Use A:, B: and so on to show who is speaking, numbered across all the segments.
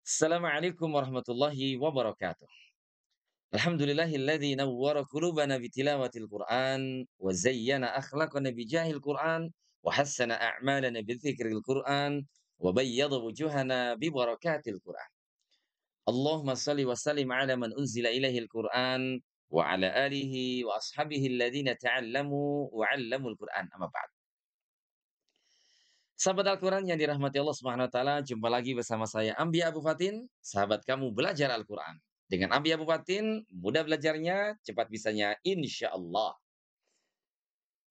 A: Assalamualaikum warahmatullahi wabarakatuh. Alhamdulillahilladzi nawwara qulubana bitilawatil Qur'an wa zayyana akhlaqana bijahil Qur'an wa hassana a'malana bidzikril Qur'an wa bayyada wujuhana bibarakatil Qur'an. Allahumma shalli wa sallim ala man unzila ilaihil Qur'an wa ala alihi wa ashabihi alladhina ta'allamu wa 'allamul Qur'an. Amma ba'd. Sahabat Al-Quran yang dirahmati Allah Subhanahu wa taala, jumpa lagi bersama saya Ambi Abu Fatin, sahabat kamu belajar Al-Quran. Dengan Ambi Abu Fatin, mudah belajarnya, cepat bisanya, insya Allah.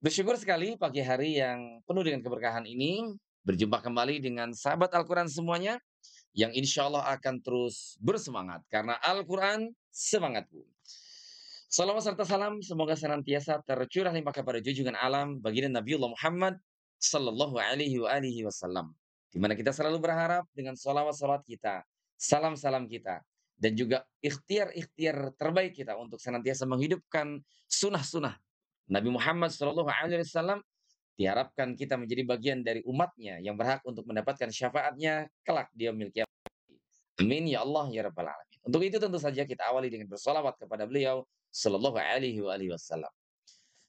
A: Bersyukur sekali pagi hari yang penuh dengan keberkahan ini, berjumpa kembali dengan sahabat Al-Quran semuanya, yang insya Allah akan terus bersemangat, karena Al-Quran semangatku. Salawat serta salam semoga senantiasa tercurah limpah kepada junjungan alam baginda Nabiullah Muhammad sallallahu alaihi wa alihi wasallam. Di mana kita selalu berharap dengan salawat-salawat kita, salam-salam kita, dan juga ikhtiar-ikhtiar terbaik kita untuk senantiasa menghidupkan sunnah-sunnah Nabi Muhammad sallallahu alaihi wasallam, diharapkan kita menjadi bagian dari umatnya yang berhak untuk mendapatkan syafaatnya kelak di yaumil qiyamah. Amin ya Allah ya rabbal alamin. Untuk itu tentu saja kita awali dengan bersolawat kepada beliau sallallahu alaihi wa alihi wasallam.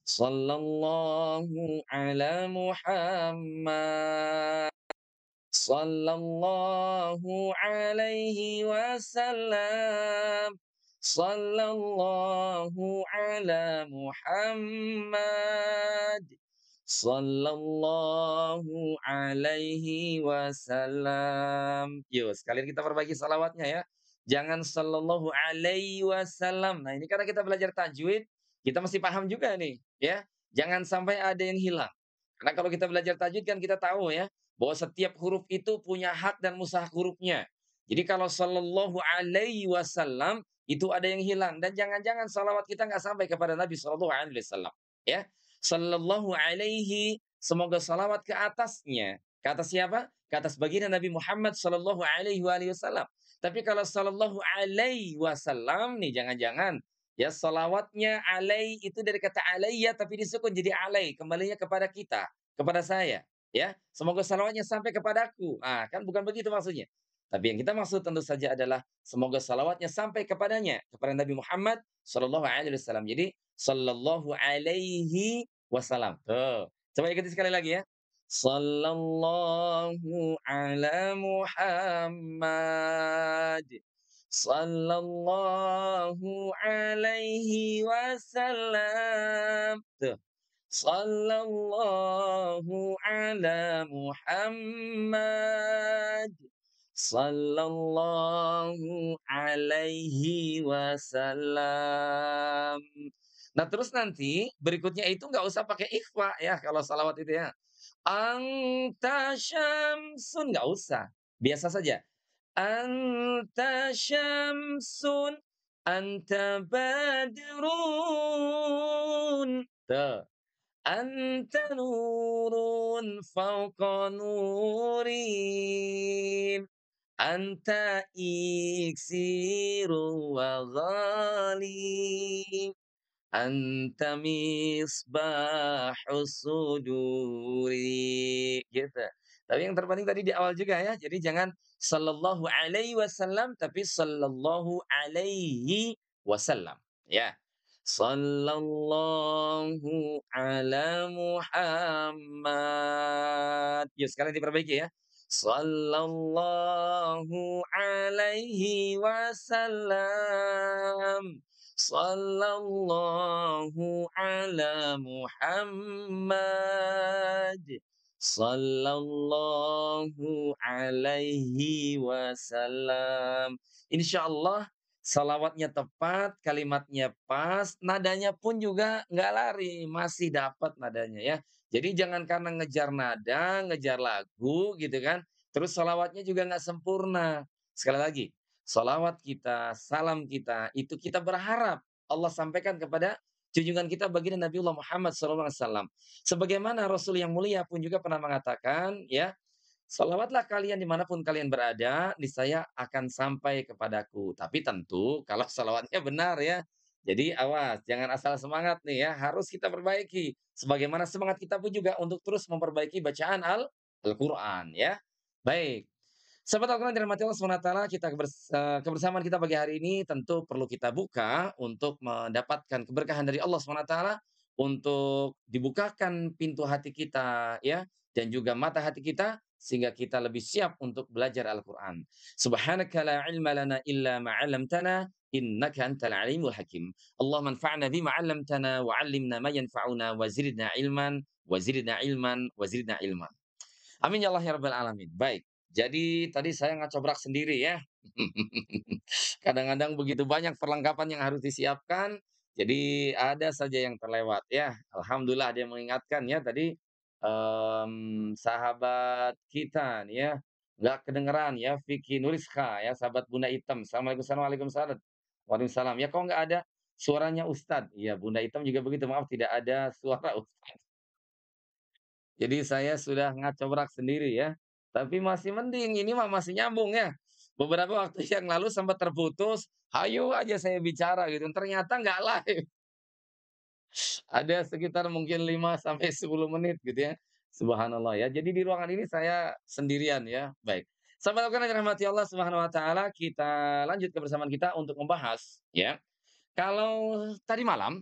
A: Sallallahu ala Muhammad. Sallallahu alaihi wasallam. Sallallahu ala Muhammad. Sallallahu alaihi wasallam. Yuk, sekalian kita perbaiki salawatnya ya. Jangan sallallahu alaihi wasallam. Nah, ini karena kita belajar tajwid, kita mesti paham juga nih, ya. Jangan sampai ada yang hilang. Karena kalau kita belajar tajwid kan kita tahu ya, bahwa setiap huruf itu punya hak dan mustahak hurufnya. Jadi kalau sallallahu alaihi wasallam itu ada yang hilang dan jangan-jangan salawat kita nggak sampai kepada Nabi sallallahu alaihi wasallam, ya. Sallallahu alaihi, semoga salawat ke atasnya. Ke atas siapa? Ke atas baginda Nabi Muhammad sallallahu alaihi wa alihi wasallam. Tapi kalau sallallahu alaihi wasallam nih jangan-jangan ya salawatnya alai itu dari kata alayya tapi disukun jadi alai, kembalinya kepada kita, kepada saya, ya. Semoga salawatnya sampai kepadaku. Ah, kan bukan begitu maksudnya. Tapi yang kita maksud tentu saja adalah semoga salawatnya sampai kepadanya, kepada Nabi Muhammad sallallahu alaihi wasallam. Jadi sallallahu alaihi wasallam. Tuh, coba ikuti sekali lagi ya. Sallallahu ala Muhammad. Sallallahu alaihi wasallam. Tuh. Sallallahu ala Muhammad. Sallallahu alaihi wasallam. Nah, terus nanti berikutnya itu nggak usah pakai ikhfa ya kalau salawat itu ya. Anta syamsun, nggak usah, biasa saja. Anta syamsun, anta badrun. Tuh. Anta nurun fauqa nurin. Anta iksiru wa ghali. Anta misbahus suduri, gitu. Tapi yang terpenting tadi di awal juga ya, jadi jangan sallallahu alaihi wasallam, tapi sallallahu alaihi wasallam, ya. Sallallahu ala Muhammad. Yuk sekalian diperbaiki ya. Sallallahu alaihi wasallam. Sallallahu ala Muhammad. Sallallahu alaihi wasallam. Insyaallah salawatnya tepat, kalimatnya pas, nadanya pun juga nggak lari, masih dapat nadanya ya. Jadi jangan karena ngejar nada, ngejar lagu gitu kan, terus salawatnya juga nggak sempurna. Sekali lagi, salawat kita, salam kita, itu kita berharap Allah sampaikan kepada junjungan kita baginda Nabiullah Muhammad SAW. Sebagaimana Rasul yang mulia pun juga pernah mengatakan, ya, salawatlah kalian dimanapun kalian berada, niscaya akan sampai kepadaku. Tapi tentu kalau salawatnya benar ya. Jadi awas, jangan asal semangat nih ya, harus kita perbaiki. Sebagaimana semangat kita pun juga untuk terus memperbaiki bacaan Al-Quran ya. Baik. Sahabat Al-Quran yang dirahmati Allah SWT, kebersamaan kita pagi hari ini tentu perlu kita buka untuk mendapatkan keberkahan dari Allah SWT, untuk dibukakan pintu hati kita ya, dan juga mata hati kita sehingga kita lebih siap untuk belajar Al-Quran. Subhanaka la ilma lana illa ma 'allamtana innaka antal alimul hakim. Allahumma anfa'na bima 'allamtana wa 'allimna ma yanfa'una wa zidna ilman wa zidna ilman wa zidna ilma. Amin ya Allah ya rabbal alamin. Baik, jadi tadi saya ngacobrak sendiri ya. Kadang-kadang begitu banyak perlengkapan yang harus disiapkan, jadi ada saja yang terlewat ya. Alhamdulillah ada yang mengingatkan ya tadi, sahabat kita nih ya, nggak kedengeran ya, Vicky Nuriska ya, sahabat Bunda Hitam. Assalamualaikum waalaikumsalam. Waalaikumsalam. Ya kok nggak ada suaranya Ustadz? Iya Bunda Hitam juga begitu, maaf tidak ada suara Ustadz. Jadi saya sudah ngacobrak sendiri ya, tapi masih mending ini mah masih nyambung ya. Beberapa waktu yang lalu sempat terputus, hayo aja saya bicara gitu, ternyata nggak live. Ada sekitar mungkin 5 sampai 10 menit gitu ya. Subhanallah ya. Jadi di ruangan ini saya sendirian ya. Baik. Sahabat Al-Quran yang dirahmati Allah Subhanahu wa taala, kita lanjut kebersamaan kita untuk membahas ya. Kalau tadi malam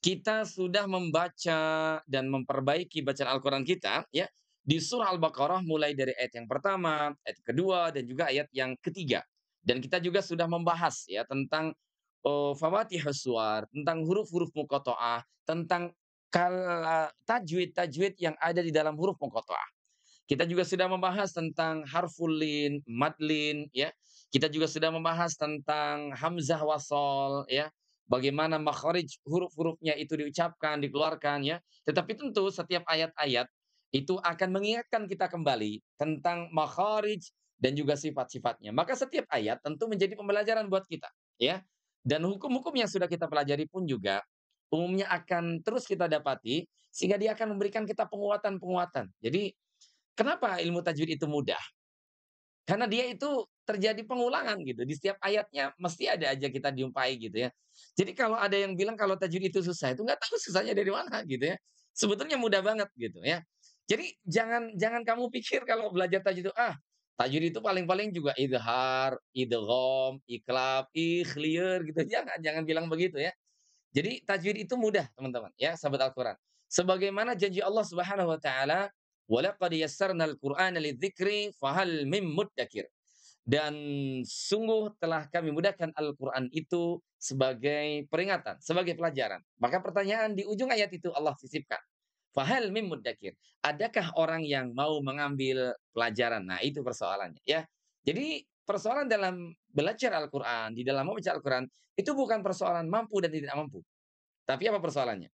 A: kita sudah membaca dan memperbaiki bacaan Al-Quran kita ya di surah Al-Baqarah mulai dari ayat yang pertama, ayat kedua dan juga ayat yang ketiga. Dan kita juga sudah membahas ya tentang fawatihus suwar, tentang huruf-huruf muqatta'ah, tentang tajwid-tajwid yang ada di dalam huruf muqatta'ah. Kita juga sudah membahas tentang harful lin, mad lin, ya. Kita juga sudah membahas tentang hamzah wasol, ya. Bagaimana makhraj huruf-hurufnya itu diucapkan, dikeluarkan, ya. Tetapi tentu setiap ayat-ayat itu akan mengingatkan kita kembali tentang makharij dan juga sifat-sifatnya. Maka setiap ayat tentu menjadi pembelajaran buat kita, ya. Dan hukum-hukum yang sudah kita pelajari pun juga umumnya akan terus kita dapati sehingga dia akan memberikan kita penguatan-penguatan. Jadi kenapa ilmu tajwid itu mudah? Karena dia itu terjadi pengulangan gitu, di setiap ayatnya mesti ada aja kita jumpai gitu ya. Jadi kalau ada yang bilang kalau tajwid itu susah, itu nggak tahu susahnya dari mana gitu ya. Sebetulnya mudah banget gitu ya. Jadi jangan jangan kamu pikir kalau belajar tajwid itu, tajwid itu paling-paling juga idhar, idgham, iqlab, ikhliyar gitu, jangan jangan bilang begitu ya. Jadi tajwid itu mudah teman-teman ya, sahabat Al-Quran. Sebagaimana janji Allah Subhanahu wa taala, "Walaqad yassarnal Qur'ana lidzikri fahal mim muddakir." Dan sungguh telah kami mudahkan Al-Quran itu sebagai peringatan, sebagai pelajaran. Maka pertanyaan di ujung ayat itu Allah sisipkan. Fahal mim muddakir. Adakah orang yang mau mengambil pelajaran? Nah, itu persoalannya ya. Jadi persoalan dalam belajar Al-Quran, di dalam membaca Al-Quran, itu bukan persoalan mampu dan tidak mampu. Tapi apa persoalannya?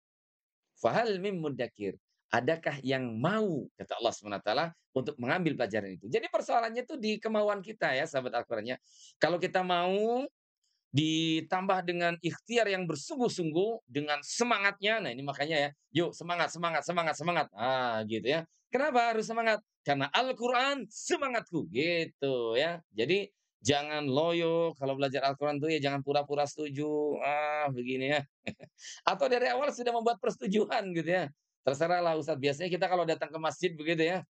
A: Fahal mim muddakir. Adakah yang mau, kata Allah SWT, untuk mengambil pelajaran itu. Jadi persoalannya itu di kemauan kita ya, sahabat Al-Quran ya. Kalau kita mau, ditambah dengan ikhtiar yang bersungguh-sungguh, dengan semangatnya, nah ini makanya ya, yuk semangat semangat semangat semangat, gitu ya. Kenapa harus semangat? Karena Al-Quran semangatku, gitu ya. Jadi jangan loyo kalau belajar Al-Quran tuh ya jangan pura-pura setuju, begini ya. Atau dari awal sudah membuat persetujuan gitu ya. Terserahlah Ustadz, biasanya kita kalau datang ke masjid begitu ya,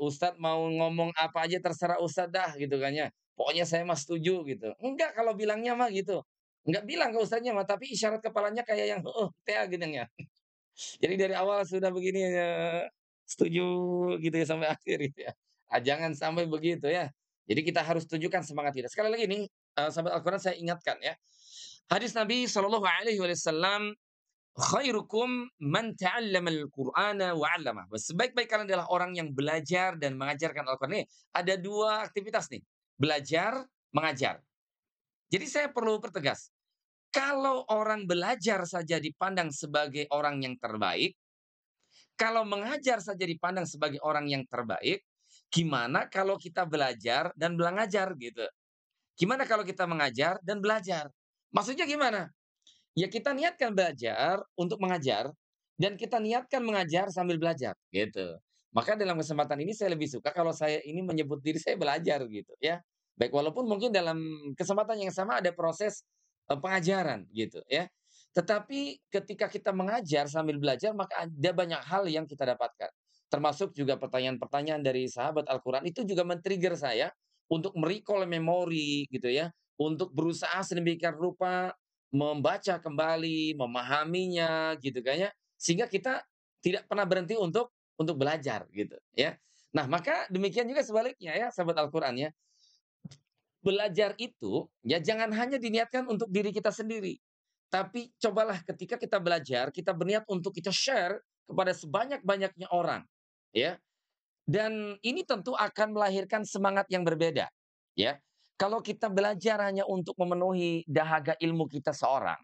A: Ustadz mau ngomong apa aja terserah Ustadz dah gitu kan ya. Pokoknya saya mah setuju gitu. Enggak kalau bilangnya mah gitu. Enggak bilang ke ustadznya mah, tapi isyarat kepalanya kayak yang heeh, teh gitu ya. Jadi dari awal sudah begini ya, setuju gitu ya sampai akhir gitu ya. Jangan sampai begitu ya. Jadi kita harus tunjukkan semangat kita. Sekali lagi nih, sahabat Al-Quran saya ingatkan ya. Hadis Nabi Shallallahu Alaihi Wasallam, khairukum man ta'allamal Qur'ana wa 'allamah. Sebaik-baik kalian adalah orang yang belajar dan mengajarkan Al-Qur'an. Nih, ada 2 aktivitas nih, belajar, mengajar. Jadi saya perlu pertegas, kalau orang belajar saja dipandang sebagai orang yang terbaik, kalau mengajar saja dipandang sebagai orang yang terbaik, gimana kalau kita belajar dan mengajar gitu? Gimana kalau kita mengajar dan belajar? Maksudnya gimana? Ya kita niatkan belajar untuk mengajar, dan kita niatkan mengajar sambil belajar, gitu. Maka dalam kesempatan ini saya lebih suka kalau saya ini menyebut diri saya belajar gitu ya. Baik walaupun mungkin dalam kesempatan yang sama ada proses, pengajaran gitu ya. Tetapi ketika kita mengajar sambil belajar maka ada banyak hal yang kita dapatkan. Termasuk juga pertanyaan-pertanyaan dari sahabat Al-Quran itu juga men-trigger saya untuk me-recall memori gitu ya, untuk berusaha sedemikian rupa membaca kembali, memahaminya gitu kan ya, sehingga kita tidak pernah berhenti untuk belajar gitu ya. Nah, maka demikian juga sebaliknya ya sahabat Al-Qur'an ya. Belajar itu, ya jangan hanya diniatkan untuk diri kita sendiri. Tapi cobalah ketika kita belajar, kita berniat untuk kita share kepada sebanyak-banyaknya orang, ya. Dan ini tentu akan melahirkan semangat yang berbeda, ya. Kalau kita belajar hanya untuk memenuhi dahaga ilmu kita seorang,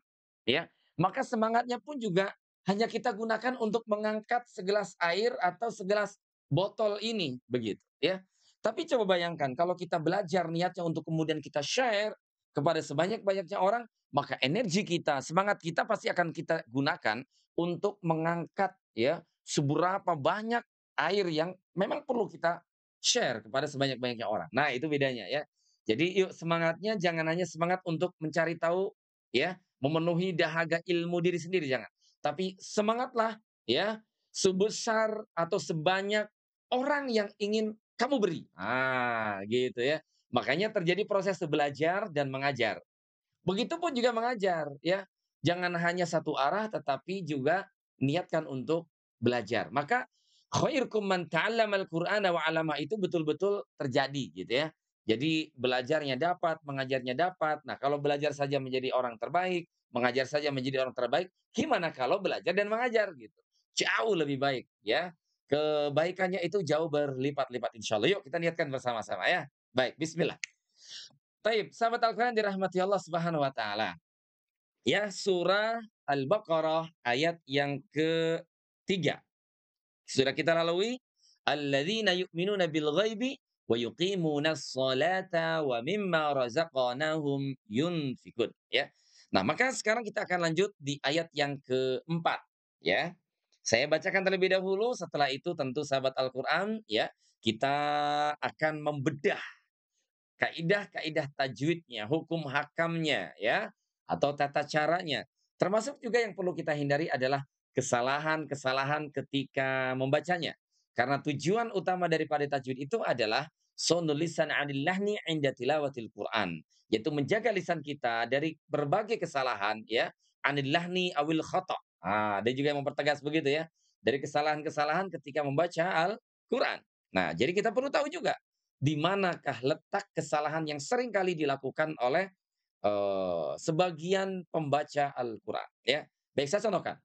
A: ya, maka semangatnya pun juga hanya kita gunakan untuk mengangkat segelas air atau segelas botol ini, begitu, ya. Tapi coba bayangkan kalau kita belajar niatnya untuk kemudian kita share kepada sebanyak-banyaknya orang, maka energi kita, semangat kita pasti akan kita gunakan untuk mengangkat ya seberapa banyak air yang memang perlu kita share kepada sebanyak-banyaknya orang. Nah, itu bedanya ya. Jadi yuk semangatnya jangan hanya semangat untuk mencari tahu ya, memenuhi dahaga ilmu diri sendiri jangan. Tapi semangatlah ya sebesar atau sebanyak orang yang ingin kamu beri. Ah, gitu ya. Makanya terjadi proses belajar dan mengajar. Begitupun juga mengajar, ya. Jangan hanya satu arah, tetapi juga niatkan untuk belajar. Maka khairukum man ta'allamal Qur'ana wa 'allama itu betul-betul terjadi gitu ya. Jadi belajarnya dapat, mengajarnya dapat. Nah, kalau belajar saja menjadi orang terbaik, mengajar saja menjadi orang terbaik, gimana kalau belajar dan mengajar gitu. Jauh lebih baik ya. Kebaikannya itu jauh berlipat-lipat insyaallah. Yuk kita niatkan bersama-sama ya. Baik, bismillah. Taib, sahabat Al-Quran dirahmati Allah Subhanahu wa taala. Ya, surah Al-Baqarah ayat yang ketiga sudah kita lalui, alladzina yu'minuna bil ghaibi wa yuqimunas salata wa mimma razaqnahum yunfikun, ya. Nah, maka sekarang kita akan lanjut di ayat yang keempat, ya. Saya bacakan terlebih dahulu, setelah itu tentu sahabat Al-Quran, ya, kita akan membedah kaidah-kaidah tajwidnya, hukum hakamnya ya, atau tata caranya. Termasuk juga yang perlu kita hindari adalah kesalahan-kesalahan ketika membacanya. Karena tujuan utama daripada tajwid itu adalah sonul lisan 'anil lahni 'inda tilawatil Qur'an, yaitu menjaga lisan kita dari berbagai kesalahan ya, 'anil lahni awil khata'. Ah, ada juga yang mempertegas begitu ya, dari kesalahan-kesalahan ketika membaca Al-Qur'an. Nah, jadi kita perlu tahu juga di manakah letak kesalahan yang sering kali dilakukan oleh, sebagian pembaca Al-Quran, ya. Baik, saya contohkan.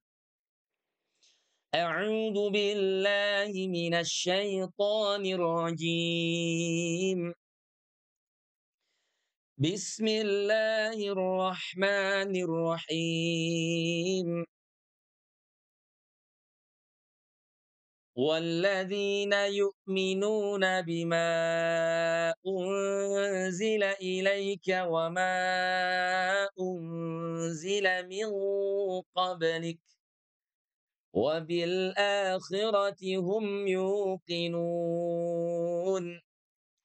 A: A'udzu billahi minasy syaithanir rajim. Bismillahirrahmanirrahim. والذين يؤمنون بما أنزل إليك وما أنزل من قبلك وبالآخرة هم يوقنون.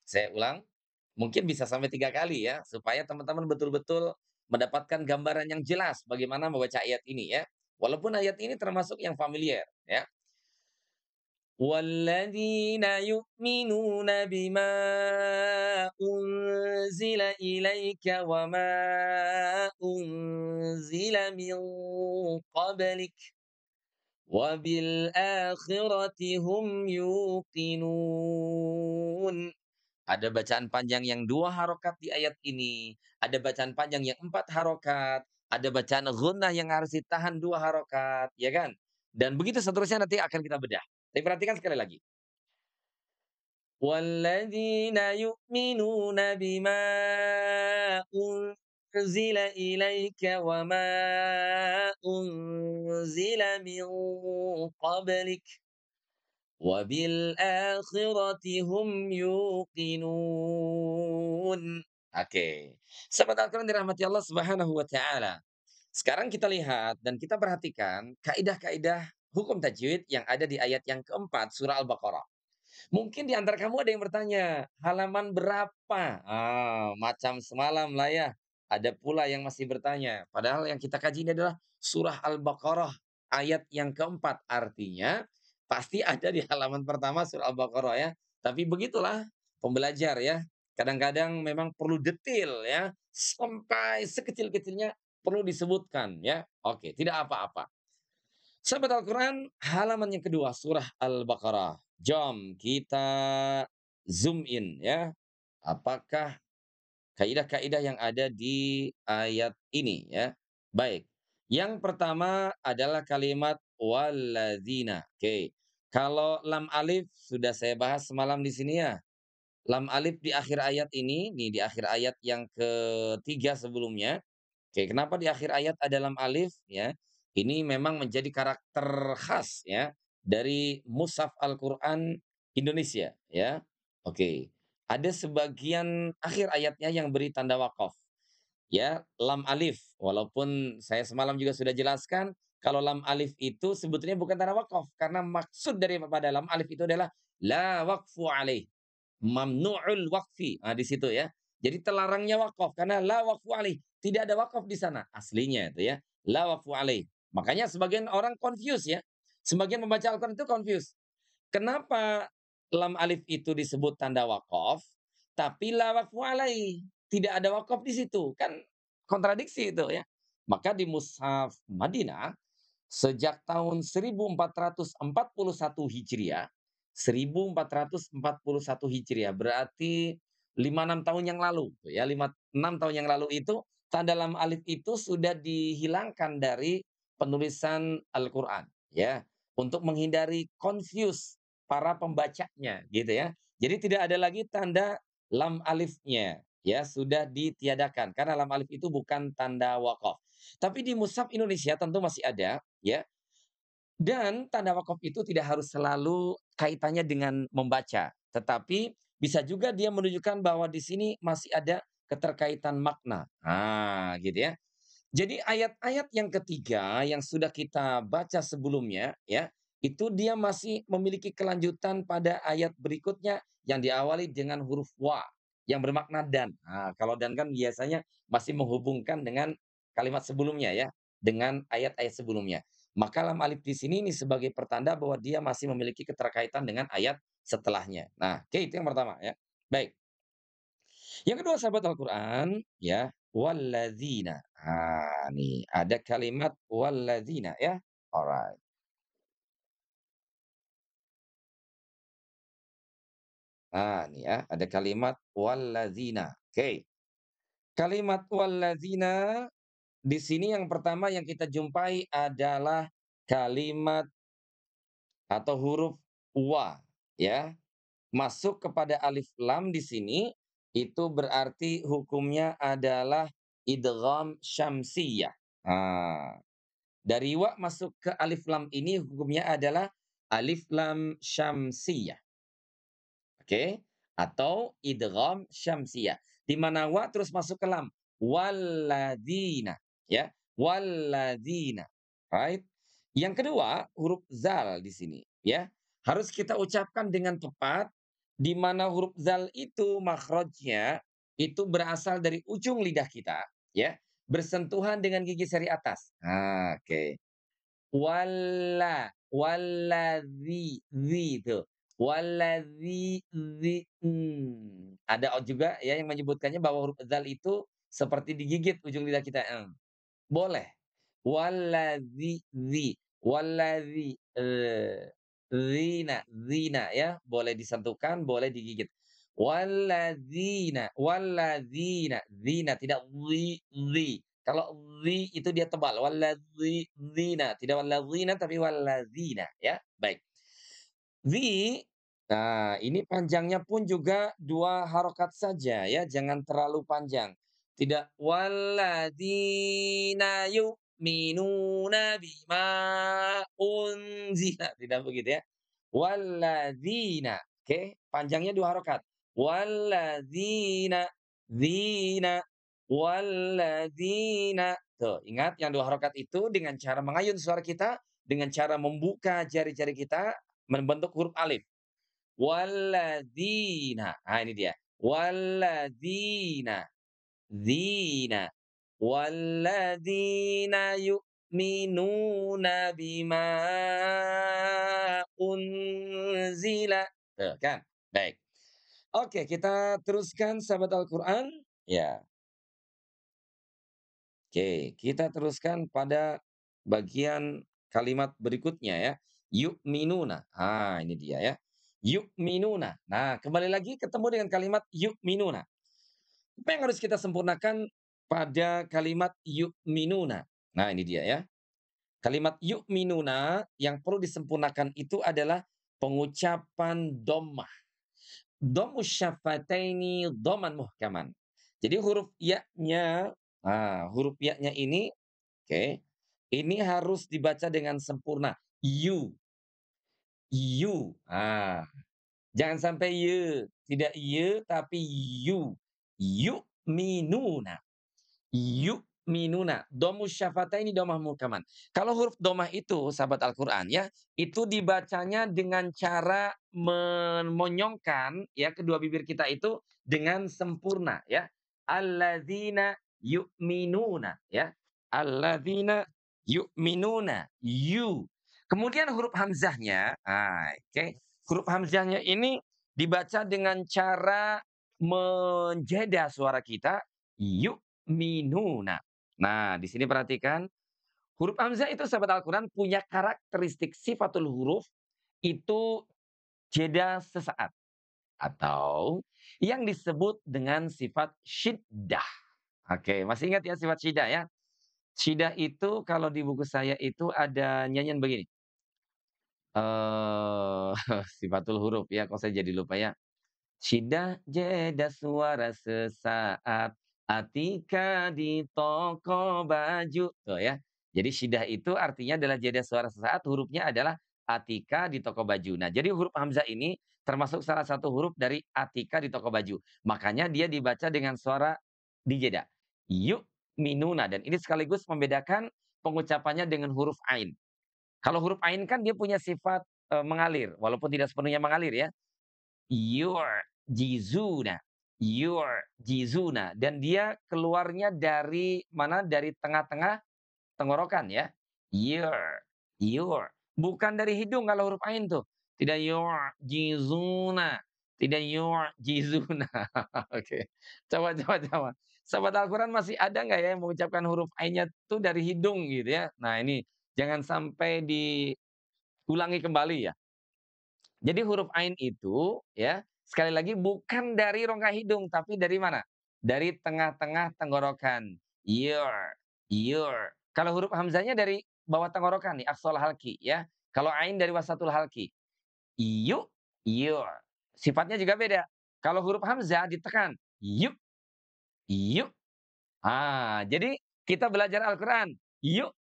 A: Saya ulang, mungkin bisa sampai 3 kali ya, supaya teman-teman betul-betul mendapatkan gambaran yang jelas bagaimana membaca ayat ini ya. Walaupun ayat ini termasuk yang familiar ya. والذين يؤمنون بما أنزل إليك وما أنزل من قبلك وبالآخرة هم يوقنون. Ada bacaan panjang yang 2 harokat di ayat ini, ada bacaan panjang yang 4 harokat, ada bacaan gunnah yang harus ditahan 2 harokat, ya kan? Dan begitu seterusnya nanti akan kita bedah. Tapi perhatikan sekali lagi. والذين يؤمنون بما أنزل إليك وما أنزل من قبلك وبالآخرة هم يوقنون. Oke. Sahabat Al-Quran dirahmati Allah Subhanahu wa taala. Sekarang kita lihat dan kita perhatikan kaidah-kaidah hukum tajwid yang ada di ayat yang keempat surah Al-Baqarah. Mungkin di antara kamu ada yang bertanya, halaman berapa? Ah, macam semalam lah ya. Ada pula yang masih bertanya. Padahal yang kita kaji ini adalah surah Al-Baqarah ayat yang keempat. Artinya pasti ada di halaman pertama surah Al-Baqarah ya. Tapi begitulah pembelajar ya. Kadang-kadang memang perlu detail ya, sampai sekecil-kecilnya perlu disebutkan ya. Oke, tidak apa-apa. Sahabat Al-Quran, halaman yang kedua, surah Al-Baqarah. Jom kita zoom in ya. Apakah kaidah-kaidah yang ada di ayat ini ya. Baik. Yang pertama adalah kalimat walladzina. Oke. Kalau lam alif sudah saya bahas semalam di sini ya. Lam alif di akhir ayat ini, nih di akhir ayat yang ketiga sebelumnya. Oke, kenapa di akhir ayat ada lam alif ya? Ini memang menjadi karakter khas ya dari mushaf Al-Qur'an Indonesia ya. Oke. Ada sebagian akhir ayatnya yang beri tanda waqaf ya, lam alif. Walaupun saya semalam juga sudah jelaskan kalau lam alif itu sebetulnya bukan tanda waqaf karena maksud daripada lam alif itu adalah la waqfu alaih. Mamnu'ul waqfi. Di situ ya. Jadi terlarangnya wakaf karena la waqfu alaih. Tidak ada wakaf di sana aslinya itu ya. La waqfu alaih. Makanya sebagian orang confuse ya. Sebagian membaca Al-Qur'an itu confuse. Kenapa lam alif itu disebut tanda wakaf, tapi la waqfu alaih? Tidak ada wakaf di situ. Kan kontradiksi itu ya. Maka di mushaf Madinah sejak tahun 1441 Hijriah, 1441 Hijriah, berarti 5 6 tahun yang lalu tuh ya, 6 tahun yang lalu itu tanda lam alif itu sudah dihilangkan dari penulisan Al-Qur'an ya, untuk menghindari confuse para pembacanya gitu ya. Jadi tidak ada lagi tanda lam alifnya ya, sudah ditiadakan karena lam alif itu bukan tanda waqaf. Tapi di mushaf Indonesia tentu masih ada ya, dan tanda wakaf itu tidak harus selalu kaitannya dengan membaca, tetapi bisa juga dia menunjukkan bahwa di sini masih ada keterkaitan makna. Gitu ya. Jadi ayat-ayat yang ketiga yang sudah kita baca sebelumnya ya, itu dia masih memiliki kelanjutan pada ayat berikutnya yang diawali dengan huruf wa yang bermakna dan. Kalau dan kan biasanya masih menghubungkan dengan kalimat sebelumnya ya, dengan ayat-ayat sebelumnya. Maka lam alif di sini ini sebagai pertanda bahwa dia masih memiliki keterkaitan dengan ayat setelahnya. Nah, oke itu yang pertama ya. Baik. Yang kedua sahabat Al-Quran, ya, walladzina. Nih ada kalimat walladzina ya. Alright. Nih ya, ada kalimat walladzina. Oke. Kalimat walladzina di sini yang pertama yang kita jumpai adalah kalimat atau huruf wa ya. Masuk kepada alif lam di sini, itu berarti hukumnya adalah idgham syamsiyah. Dari wa masuk ke alif lam ini hukumnya adalah alif lam syamsiyah. Oke? Atau idgham syamsiyah. Di mana wa terus masuk ke lam. Walladzina, ya. Walladzina. Right? Yang kedua, huruf zal di sini, ya. Harus kita ucapkan dengan tepat di mana huruf zal itu makhrajnya itu berasal dari ujung lidah kita, ya, bersentuhan dengan gigi seri atas. Oke. Waladzi, zi itu. Waladzi, zi, ada juga ya yang menyebutkannya bahwa huruf dzal itu seperti digigit ujung lidah kita, boleh. Waladzi, zi, waladzi, zina, zina ya, boleh disentuhkan, boleh digigit. Walladzina, zina tidak zi. Kalau zi itu dia tebal, walladzina, tidak walladzina tapi walladzina ya. Baik. Zi, nah ini panjangnya pun juga 2 harokat saja ya, jangan terlalu panjang. Tidak walladzina yu'minuna bima unzila, tidak begitu ya. Walladzina, oke, panjangnya 2 harokat. Walladzina, zina, walladzina. Tuh, ingat yang 2 harokat itu dengan cara mengayun suara kita, dengan cara membuka jari-jari kita membentuk huruf alif. Walladzina. Ini dia. Walladzina. Zina. Walladzina yu'minuna bima unzila. Tuh kan? Baik. Oke, kita teruskan sahabat Al-Quran. Ya, oke. Kita teruskan pada bagian kalimat berikutnya ya. Yu'minuna. Ah, ini dia ya. Yu'minuna. Nah, kembali lagi ketemu dengan kalimat yu'minuna. Apa yang harus kita sempurnakan pada kalimat yu'minuna? Nah, ini dia ya. Kalimat yu'minuna yang perlu disempurnakan itu adalah pengucapan dhammah. Dhammus syafataini dhamman muhkaman. Jadi huruf ya-nya, huruf ya-nya ini, oke, ini harus dibaca dengan sempurna. You, jangan sampai ye, tidak ye tapi you. Yu'minuna. Yu'minuna, dhammus syafataini dhammah muhkaman. Kalau huruf dhammah itu sahabat Al-Qur'an ya, itu dibacanya dengan cara memonyongkan ya kedua bibir kita itu dengan sempurna ya. Alladzina yu'minuna ya. Alladzina yu'minuna, Kemudian huruf hamzahnya, oke. Huruf hamzahnya ini dibaca dengan cara menjeda suara kita, yu'minuna. Nah, di sini perhatikan, huruf hamzah itu sahabat Al-Quran punya karakteristik sifatul huruf itu jeda sesaat atau yang disebut dengan sifat syiddah. Oke, masih ingat ya sifat syiddah ya? Syiddah itu kalau di buku saya itu ada nyanyian begini. Sifatul huruf ya, kok saya jadi lupa ya. Syiddah jeda suara sesaat, atika di toko baju. Tuh ya. Jadi syiddah itu artinya adalah jeda suara sesaat, hurufnya adalah atika di toko baju. Nah, jadi huruf hamzah ini termasuk salah satu huruf dari atika di toko baju. Makanya dia dibaca dengan suara dijeda. Yuk minuna dan ini sekaligus membedakan pengucapannya dengan huruf ain. Kalau huruf ain kan dia punya sifat mengalir, walaupun tidak sepenuhnya mengalir ya. Yu'jizuna, yu'jizuna dan dia keluarnya dari mana, dari tengah-tengah tenggorokan ya. Yur, yur, bukan dari hidung kalau huruf ain tuh. Tidak yu'jizuna, tidak yu'jizuna. Oke. Coba. Sahabat Al-Quran masih ada nggak ya yang mengucapkan huruf ainnya tuh dari hidung gitu ya. Nah ini jangan sampai diulangi kembali ya. Jadi huruf ain itu ya, sekali lagi bukan dari rongga hidung, tapi dari mana? Dari tengah-tengah tenggorokan. Your, your. Kalau huruf hamzahnya dari bawah tenggorokan nih, aqsal halqi ya. Kalau ain dari wasatul halqi. Yu, your. Sifatnya juga beda. Kalau huruf hamzah ditekan. Yuk, yuk. Jadi kita belajar Al-Quran. Yuk.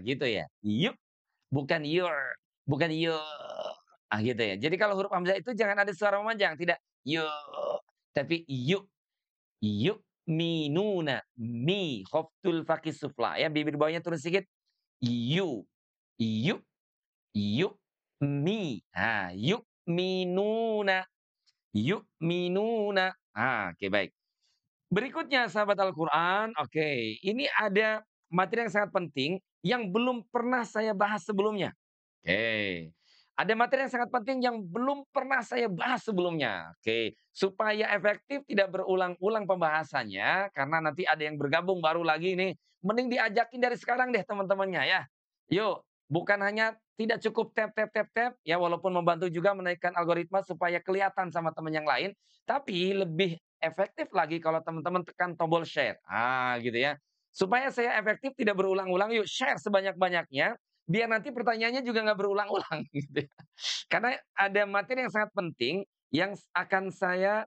A: Gitu ya. Yuk. Bukan your, bukan yo, gitu ya. Jadi kalau huruf hamzah itu jangan ada suara memanjang, tidak yo, tapi yuk minuna, khaftul fakis sufla ya, bibir bawahnya turun sedikit, yu, yuk, yuk, yuk minuna, yuk minuna. Oke baik. Berikutnya sahabat Al-Quran, oke, ini ada materi yang sangat penting yang belum pernah saya bahas sebelumnya. Oke. Ada materi yang sangat penting yang belum pernah saya bahas sebelumnya. Oke, supaya efektif tidak berulang-ulang pembahasannya karena nanti ada yang bergabung baru lagi nih. Mending diajakin dari sekarang deh teman-temannya ya. Yuk, bukan hanya tidak cukup tap ya walaupun membantu juga menaikkan algoritma supaya kelihatan sama teman yang lain, tapi lebih efektif lagi kalau teman-teman tekan tombol share. Gitu ya. Supaya saya efektif tidak berulang-ulang, yuk share sebanyak-banyaknya biar nanti pertanyaannya juga nggak berulang-ulang gitu ya. Karena ada materi yang sangat penting yang akan saya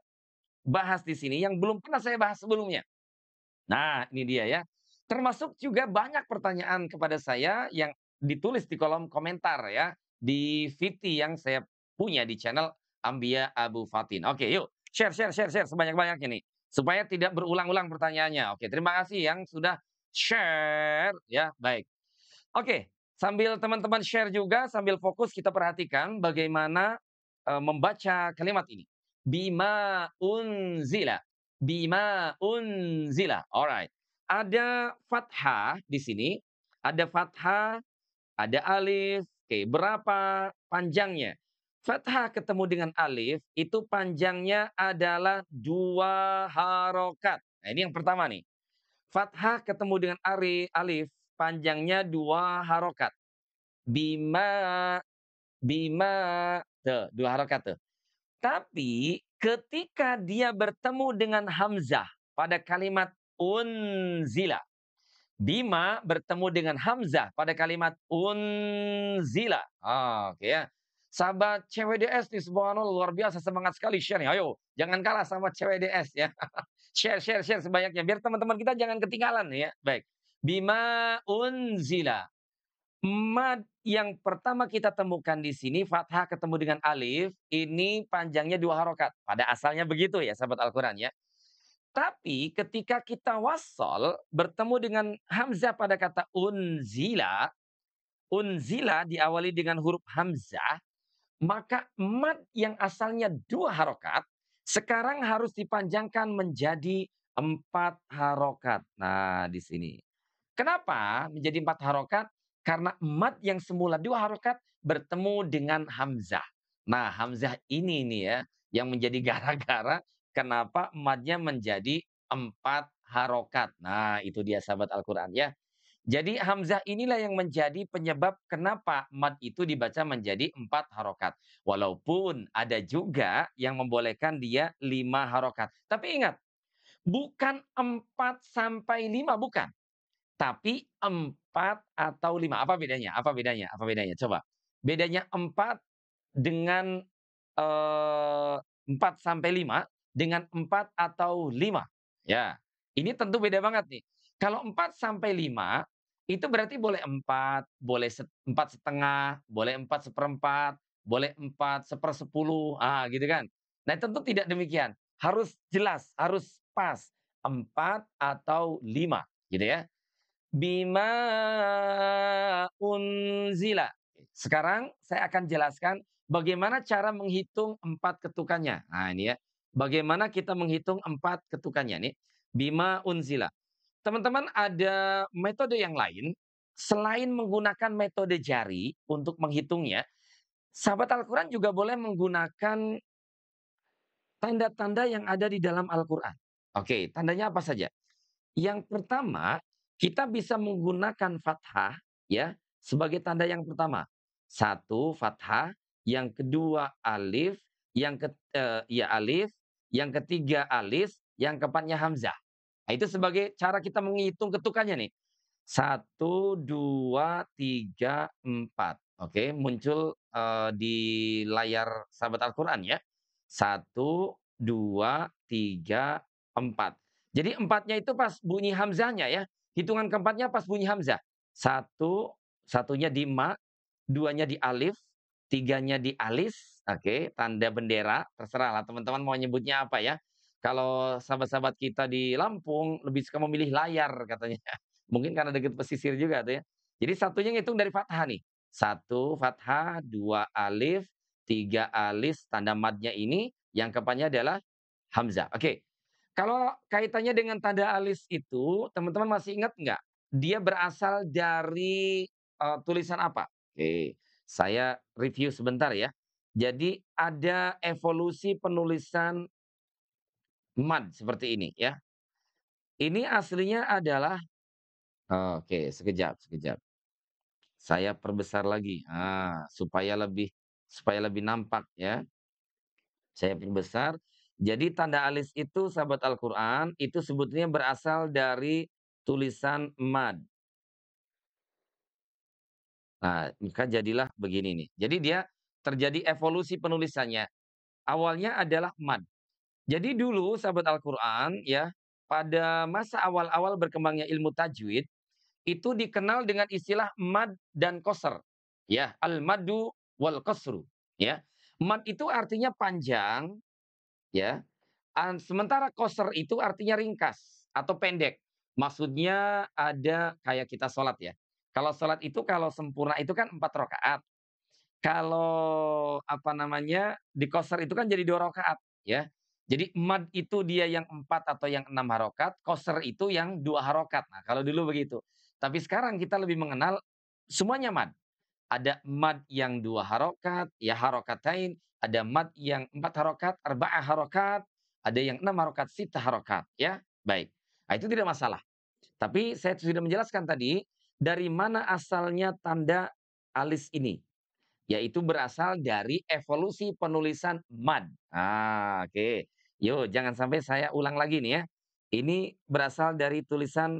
A: bahas di sini yang belum pernah saya bahas sebelumnya. Nah, ini dia ya. Termasuk juga banyak pertanyaan kepada saya yang ditulis di kolom komentar ya di VT yang saya punya di channel Ambia Abu Fatin. Oke, yuk share sebanyak-banyaknya nih supaya tidak berulang-ulang pertanyaannya. Oke, terima kasih yang sudah share ya. Baik. Oke, sambil teman-teman share juga, sambil fokus kita perhatikan bagaimana, membaca kalimat ini. Bima unzila, alright. Ada fathah di sini, ada fathah, ada alif, oke, berapa panjangnya? Fathah ketemu dengan alif, itu panjangnya adalah 2 harokat. Nah, ini yang pertama nih. Fathah ketemu dengan alif, panjangnya 2 harokat. Bima, bima, tuh 2 harokat tuh. Tapi ketika dia bertemu dengan hamzah pada kalimat unzila. Bima bertemu dengan hamzah pada kalimat unzila. Oke ya. Sahabat CWDS nih, subhanallah luar biasa semangat sekali share nih. Ayo, jangan kalah sama CWDS ya. Share share share sebanyaknya biar teman-teman kita jangan ketinggalan ya. Baik. Bima unzila. Mad yang pertama kita temukan di sini fathah ketemu dengan alif, ini panjangnya 2 harokat. Pada asalnya begitu ya sahabat Al-Quran ya. Tapi ketika kita wasol bertemu dengan hamzah pada kata unzila, unzila diawali dengan huruf hamzah, maka mad yang asalnya 2 harokat, sekarang harus dipanjangkan menjadi 4 harokat. Nah, di sini. Kenapa menjadi 4 harokat? Karena mad yang semula 2 harokat bertemu dengan hamzah. Nah, hamzah ini nih ya, yang menjadi gara-gara kenapa madnya menjadi 4 harokat. Nah, itu dia sahabat Al-Quran ya. Jadi hamzah inilah yang menjadi penyebab kenapa mad itu dibaca menjadi 4 harokat. Walaupun ada juga yang membolehkan dia 5 harokat. Tapi ingat, bukan 4 sampai 5, bukan. Tapi 4 atau 5. Apa bedanya? Apa bedanya? Apa bedanya? Coba. Bedanya 4 dengan, 4 sampai 5 dengan 4 atau 5. Ya, ini tentu beda banget nih. Kalau 4 sampai 5 itu berarti boleh 4, boleh 4,5, boleh 4 seperempat, boleh 4 sepersepuluh, gitu kan. Nah, tentu tidak demikian. Harus jelas, harus pas, 4 atau 5, gitu ya. Bima unzila. Sekarang saya akan jelaskan bagaimana cara menghitung 4 ketukannya. Nah, ini ya. Bagaimana kita menghitung 4 ketukannya nih. Bima unzila. Teman-teman ada metode yang lain selain menggunakan metode jari untuk menghitungnya, sahabat Al-Quran juga boleh menggunakan tanda-tanda yang ada di dalam Al-Quran. Oke, tandanya apa saja? Yang pertama, kita bisa menggunakan fathah ya sebagai tanda yang pertama. Satu fathah, yang kedua alif, ya alif, yang ketiga alis, yang keempatnya hamzah. Nah, itu sebagai cara kita menghitung ketukannya nih. Satu, 2, 3, 4. Oke, muncul, di layar sahabat Al-Quran ya. Satu, 2, 3, 4. Jadi empatnya itu pas bunyi hamzahnya ya. Hitungan keempatnya pas bunyi hamzah. Satu, satunya di ma, duanya di alif, tiganya di alis, oke, tanda bendera, terserahlah teman-teman mau nyebutnya apa ya. Kalau sahabat-sahabat kita di Lampung lebih suka memilih layar katanya. Mungkin karena dekat pesisir juga tuh ya. Jadi satunya ngitung dari fathah nih. Satu fathah, dua alif, tiga alis, tanda madnya ini, yang keempatnya adalah hamzah. Oke. Kalau kaitannya dengan tanda alis itu, teman-teman masih ingat nggak? Dia berasal dari, tulisan apa? Oke, saya review sebentar ya. Jadi ada evolusi penulisan mad seperti ini ya. Ini aslinya adalah oke, sekejap sekejap. Saya perbesar lagi, supaya lebih nampak ya. Saya perbesar. Jadi tanda alis itu sahabat Al-Quran, itu sebetulnya berasal dari tulisan mad. Nah, maka jadilah begini nih. Jadi dia terjadi evolusi penulisannya. Awalnya adalah mad. Jadi dulu sahabat Al-Quran ya, pada masa awal-awal berkembangnya ilmu tajwid, itu dikenal dengan istilah mad dan qasr. Ya, al-maddu wal qasru. Ya. Mad itu artinya panjang, ya. Sementara qasr itu artinya ringkas atau pendek. Maksudnya ada kayak kita sholat ya. Kalau sholat itu kalau sempurna itu kan 4 rakaat. Kalau apa namanya, di qashar itu kan jadi 2 rakaat, ya. Jadi mad itu dia yang 4 atau yang 6 harokat, qashar itu yang 2 harokat. Nah, kalau dulu begitu. Tapi sekarang kita lebih mengenal semuanya mad. Ada mad yang 2 harokat, ya harokatain, ada mad yang 4 harokat, arba'ah harokat, ada yang 6 harokat, sittah harokat, ya. Baik. Nah, itu tidak masalah. Tapi saya sudah menjelaskan tadi, dari mana asalnya tanda alis ini, yaitu berasal dari evolusi penulisan mad. Oke. Yuk, jangan sampai saya ulang lagi nih ya. Ini berasal dari tulisan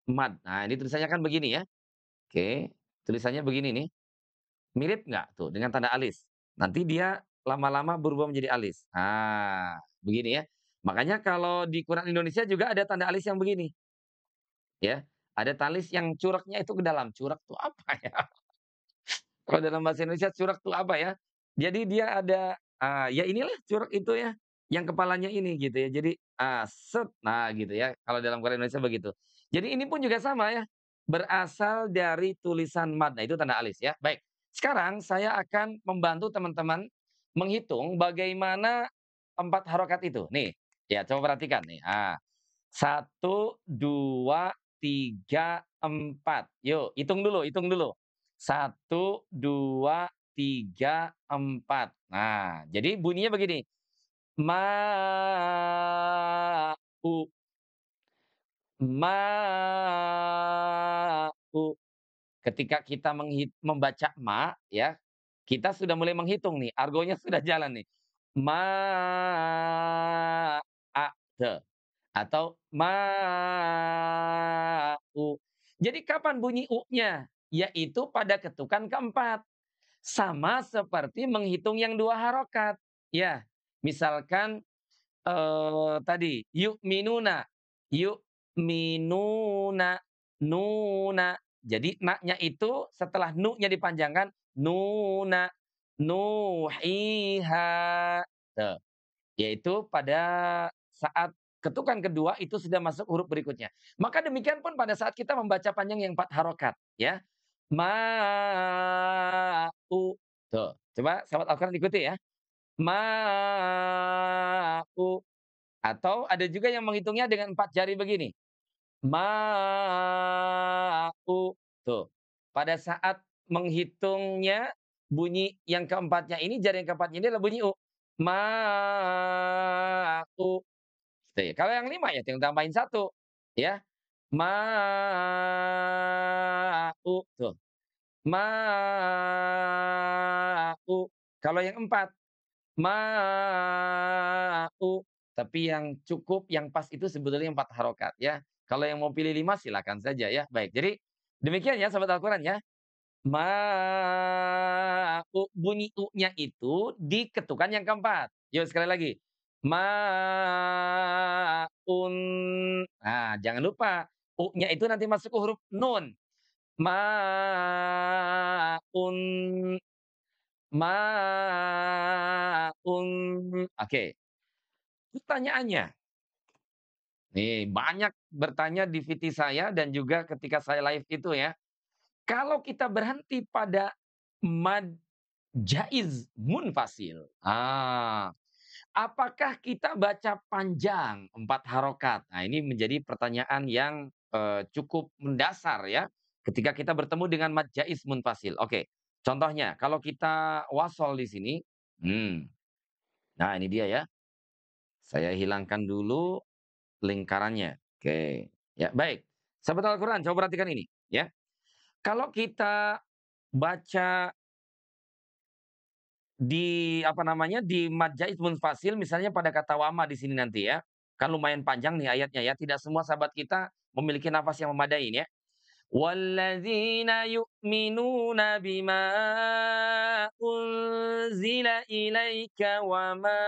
A: mad. Nah, ini tulisannya kan begini ya. Oke, tulisannya begini nih. Mirip nggak tuh dengan tanda alis? Nanti dia lama-lama berubah menjadi alis. Begini ya. Makanya kalau di Quran Indonesia juga ada tanda alis yang begini, ya. Ada talis yang curaknya itu ke dalam. Curak tuh apa ya? Kalau dalam bahasa Indonesia curak tuh apa ya? Jadi dia ada, ya inilah curak itu ya, yang kepalanya ini gitu ya. Jadi, set, nah gitu ya, kalau dalam Quran Indonesia begitu. Jadi ini pun juga sama ya, berasal dari tulisan mad. Nah itu tanda alis ya. Baik, sekarang saya akan membantu teman-teman menghitung bagaimana 4 harokat itu. Nih, ya coba perhatikan nih. 1, 2, 3, 4. Yuk hitung dulu hitung dulu. 1, 2, 3, 4. Nah, jadi bunyinya begini, ma'u, ma'u. Ketika kita membaca ma, ya, kita sudah mulai menghitung nih, argonya sudah jalan nih. Ma'ate atau ma'u. Jadi kapan bunyi u-nya? Yaitu pada ketukan keempat. Sama seperti menghitung yang 2 harokat. Ya, misalkan, tadi yu'minuna, yu'minuna, nuna. Jadi na-nya itu setelah nu-nya dipanjangkan, nuna, nuhiha. Tuh, yaitu pada saat ketukan kedua itu sudah masuk huruf berikutnya. Maka demikian pun pada saat kita membaca panjang yang 4 harokat, ya. Ma'u. Tuh, coba sahabat Al-Quran ikuti ya. Ma'u. Atau ada juga yang menghitungnya dengan 4 jari begini. Ma'u. Tuh. Pada saat menghitungnya, bunyi yang keempatnya ini, jari yang keempatnya ini adalah bunyi u. Ma'u. Gitu ya. Kalau yang 5 ya tinggal tambahin 1. Ya. Ma'u. Tuh. Ma'u. Kalau yang 4, ma'u. Tapi yang cukup, yang pas itu sebetulnya 4 harokat ya. Kalau yang mau pilih 5 silakan saja ya. Baik, jadi demikian ya sahabat Al-Quran ya. Ma'u, bunyi u-nya itu diketukan yang keempat. Yuk sekali lagi. Ma'un. Nah, jangan lupa u-nya itu nanti masuk ke huruf nun. Ma'un, ma'un. Oke, pertanyaannya, nih banyak bertanya di VT saya dan juga ketika saya live itu ya. Kalau kita berhenti pada mad jaiz munfasil, apakah kita baca panjang 4 harokat? Nah, ini menjadi pertanyaan yang, cukup mendasar ya, ketika kita bertemu dengan mad jaiz munfasil. Oke, contohnya kalau kita wasol di sini, hmm, nah ini dia ya, saya hilangkan dulu lingkarannya. Oke, ya baik. Sahabat Al-Quran, coba perhatikan ini ya. Kalau kita baca di apa namanya, di mad jaiz munfasil misalnya pada kata wama di sini nanti ya. Kan lumayan panjang nih ayatnya ya, tidak semua sahabat kita memiliki nafas yang memadai ini ya. Walladzina yu'minuna bima unzila ilaika wa ma,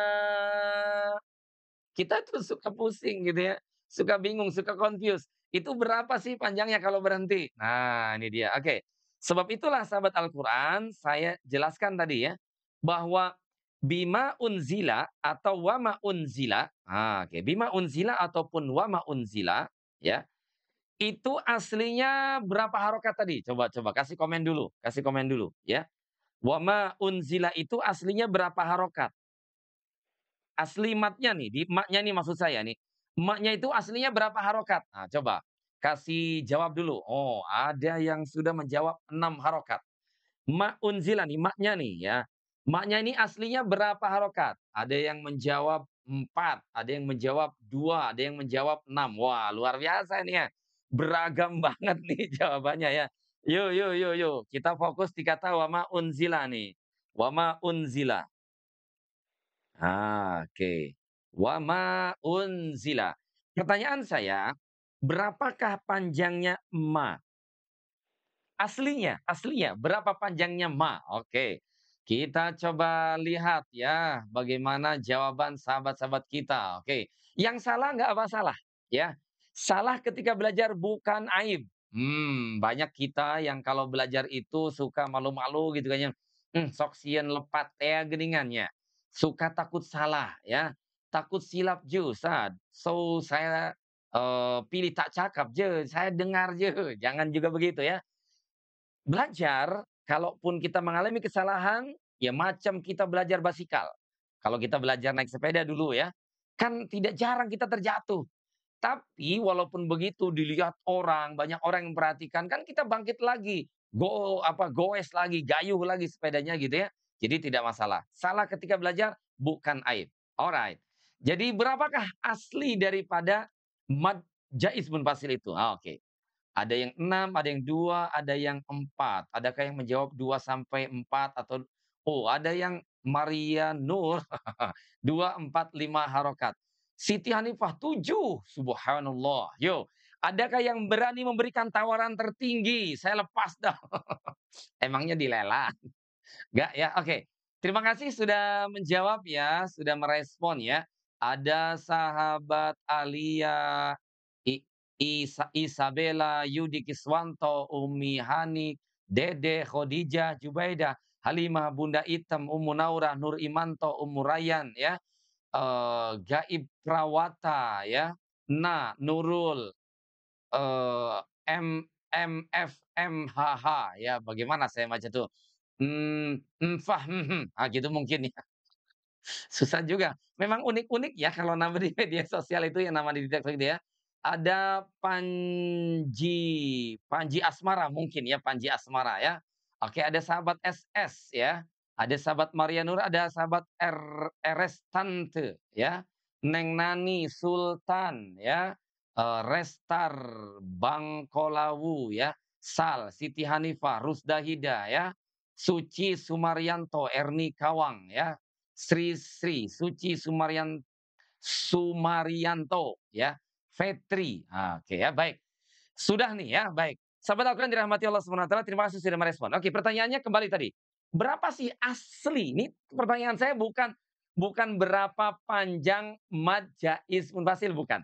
A: kita tuh suka pusing gitu ya, suka bingung, suka confuse. Itu berapa sih panjangnya kalau berhenti? Nah, ini dia. Oke. Sebab itulah sahabat Al-Quran, saya jelaskan tadi ya, bahwa bima unzila atau wama unzila, oke, bima unzila ataupun wama unzila, ya, itu aslinya berapa harokat tadi? Coba coba kasih komen dulu, ya. Wama unzila itu aslinya berapa harokat? Asli matnya nih, di maknya nih maksud saya nih. Maknya itu aslinya berapa harokat? Nah, coba kasih jawab dulu. Oh, ada yang sudah menjawab 6 harokat. Ma unzila nih, maknya nih ya. Maknya ini aslinya berapa harokat? Ada yang menjawab 4, ada yang menjawab 2, ada yang menjawab 6. Wah, luar biasa ini ya. Beragam banget nih jawabannya ya. Yuk, yuk, yuk, yuk. Kita fokus di kata wama unzila nih. Wama unzila. Oke. Wama unzila. Pertanyaan saya, berapakah panjangnya ma? Aslinya, berapa panjangnya ma? Oke, kita coba lihat ya, bagaimana jawaban sahabat-sahabat kita. Oke, yang salah nggak apa salah, ya. Salah ketika belajar bukan aib. Banyak kita yang kalau belajar itu suka malu-malu gitu kan ya. Sok sieun lepat ya geningannya. Suka takut salah ya, takut silap je, So saya pilih tak cakap je, saya dengar je. Jangan juga begitu ya. Belajar, kalaupun kita mengalami kesalahan, ya macam kita belajar basikal. Kalau kita belajar naik sepeda dulu ya, kan tidak jarang kita terjatuh. Tapi walaupun begitu dilihat orang, banyak orang yang memperhatikan, kan kita bangkit lagi. Goes lagi, gayuh lagi sepedanya gitu ya. Jadi tidak masalah. Salah ketika belajar bukan aib. Alright. Jadi berapakah asli daripada mad jaiz munfasil itu? Oke. Ada yang 6, ada yang 2, ada yang 4. Adakah yang menjawab 2 sampai 4 atau ada yang Maria Nur 2, 4, 5 harokat. Siti Hanifah 7, subhanallah. Yo, adakah yang berani memberikan tawaran tertinggi? Saya lepas dah. Emangnya dilelang? Enggak ya? Oke. Terima kasih sudah menjawab ya, sudah merespon ya. Ada sahabat Alia, Isabella, Yudi Kiswanto, Umi Hani, Dede, Khadijah, Jubaidah, Halimah, Bunda Item, Ummu Naurah, Nur Imanto, Ummu Rayyan ya, Gaib Prawata ya, Nurul, eee, MFMHH ya, bagaimana saya baca tuh? Gitu mungkin ya. Susah juga. Memang unik-unik ya kalau nama di media sosial itu yang nama di TikTok itu ya. Ada Panji Asmara mungkin ya, Panji Asmara ya. Oke, ada sahabat SS ya. Ada sahabat Maria Nur, ada sahabat RS Tante ya. Neng Nani Sultan ya. Restar Bangkolawu ya. Sal Siti Hanifah, Rusdahida ya. Suci Sumaryanto, Erni Kawang ya. Sri Sumarianto ya, Fetri. Oke ya, baik. Sudah nih ya, baik. Sahabat Al-Quran dirahmati Allah SWT, terima kasih sudah merespon. Oke, pertanyaannya kembali tadi. Berapa sih asli? Ini pertanyaan saya bukan bukan berapa panjang mad jaiz munfasil bukan.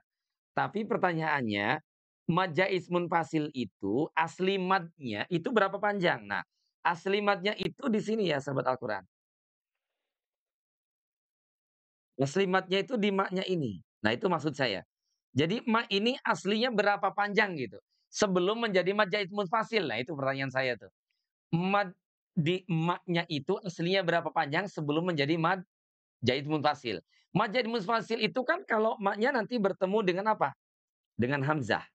A: Tapi pertanyaannya, mad jaiz munfasil itu asli madnya itu berapa panjang? Nah, asli madnya itu di sini ya sahabat Al-Quran. Muslimatnya itu di maknya ini. Nah, itu maksud saya. Jadi ma ini aslinya berapa panjang gitu, sebelum menjadi mad jaiz munfasil. Nah, itu pertanyaan saya tuh. Mad di maknya itu aslinya berapa panjang sebelum menjadi mad jaiz munfasil. Mad jaiz munfasil itu kan kalau maknya nanti bertemu dengan apa? Dengan hamzah.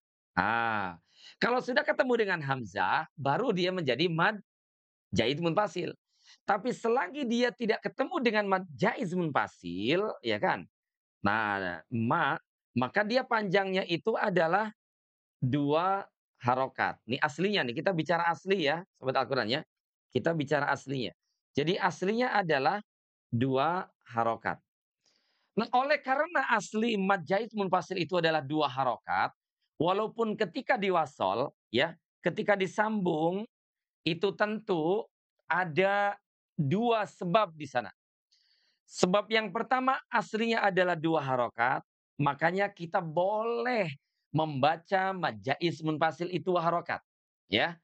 A: Kalau sudah ketemu dengan hamzah, baru dia menjadi mad jaiz munfasil. Tapi selagi dia tidak ketemu dengan mad jaiz munfasil, ya kan? Nah, maka dia panjangnya itu adalah 2 harokat. Ini aslinya nih, kita bicara asli ya, sobat Al-Quran ya. Kita bicara aslinya. Jadi aslinya adalah 2 harokat. Nah, oleh karena asli mad jaiz munfasil itu adalah 2 harokat, walaupun ketika diwasol, ya, ketika disambung, itu tentu ada 2 sebab di sana. Sebab yang pertama aslinya adalah 2 harokat, makanya kita boleh membaca mad jaiz munfasil itu harokat. Ya.